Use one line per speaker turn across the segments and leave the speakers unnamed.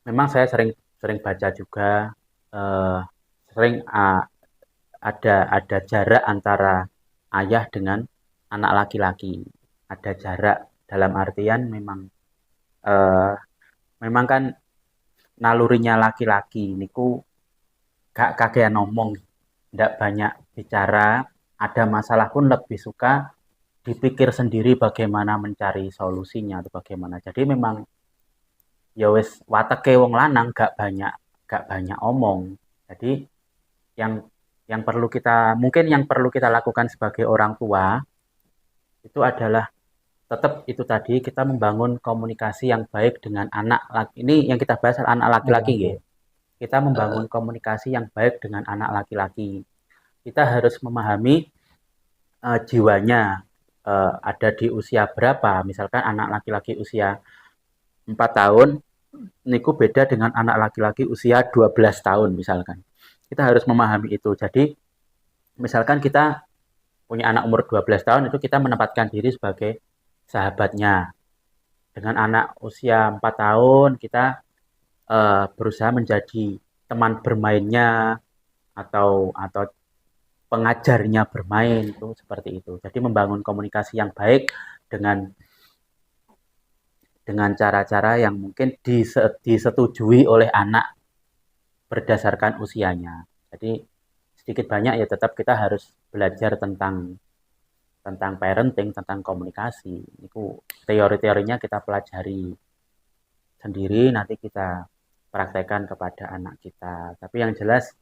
memang saya sering sering baca juga, eh, sering ada jarak antara ayah dengan anak laki-laki. Ada jarak dalam artian memang eh, memang kan nalurinya laki-laki niku gak kakean ngomong, ndak banyak bicara, ada masalah pun lebih suka dipikir sendiri bagaimana mencari solusinya atau bagaimana. Jadi memang ya wis wateke wong lanang gak banyak omong. Jadi yang yang perlu kita lakukan sebagai orang tua itu adalah tetap itu tadi kita membangun komunikasi yang baik dengan anak laki. Ini yang kita bahas anak
Iya,
laki-laki ya.
iya.
Kita membangun komunikasi yang baik dengan anak laki-laki. Kita harus memahami jiwanya ada di usia berapa. Misalkan anak laki-laki usia 4 tahun niku beda dengan anak laki-laki usia 12 tahun misalkan. Kita harus memahami itu. Jadi misalkan kita punya anak umur 12 tahun itu kita menempatkan diri sebagai sahabatnya. Dengan anak usia 4 tahun kita berusaha menjadi teman bermainnya atau pengajarnya bermain itu seperti itu. Jadi membangun komunikasi yang baik dengan cara-cara yang mungkin disetujui oleh anak berdasarkan usianya. Jadi sedikit banyak ya tetap kita harus belajar tentang tentang parenting, tentang komunikasi. Itu teori-teorinya kita pelajari sendiri, nanti kita praktekkan kepada anak kita. Tapi yang jelas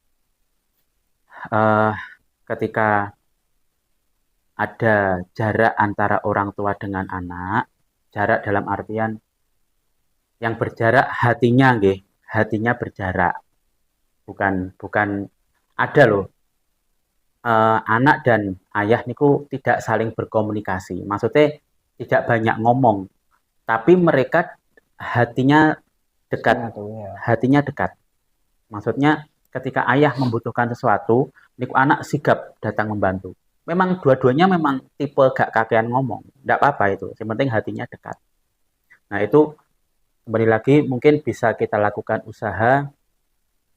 eh, ketika ada jarak antara orang tua dengan anak, jarak dalam artian yang berjarak hatinya, nggih, hatinya berjarak. Bukan bukan ada loh anak dan ayah niku tidak saling berkomunikasi. Maksudnya tidak banyak ngomong, tapi mereka hatinya dekat.
Menyatu ya.
Hatinya dekat. Maksudnya ketika ayah membutuhkan sesuatu, niku anak sigap datang membantu. Memang dua-duanya memang tipe gak kakean ngomong. Tidak apa-apa itu. Yang penting hatinya dekat. Nah itu kembali lagi mungkin bisa kita lakukan usaha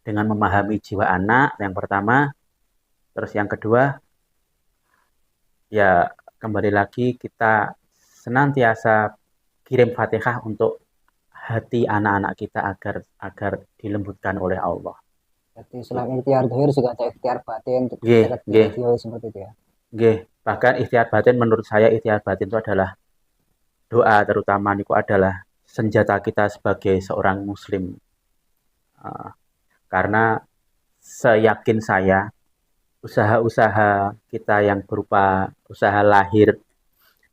dengan memahami jiwa anak yang pertama. Terus yang kedua ya kembali lagi kita senantiasa kirim Fatihah untuk hati anak-anak kita agar agar dilembutkan oleh Allah.
Jadi selain ikhtiar zahir juga ada ikhtiar batin untuk
Nggih,
dekat dengan
nggih,
beliau seperti itu ya.
nggih. Bahkan ikhtiar batin menurut saya ikhtiar batin itu adalah doa terutama niku adalah senjata kita sebagai seorang muslim. Uh, karena seyakin saya usaha-usaha kita yang berupa usaha lahir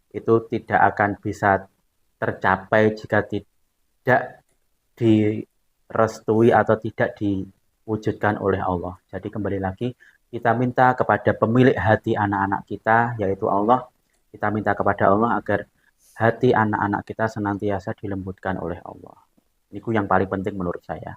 itu tidak akan bisa tercapai jika tidak direstui atau tidak diwujudkan oleh Allah. Jadi kembali lagi kita minta kepada pemilik hati anak-anak kita yaitu Allah. Kita minta kepada Allah agar hati anak-anak kita senantiasa dilembutkan oleh Allah. Ini yang paling penting menurut saya.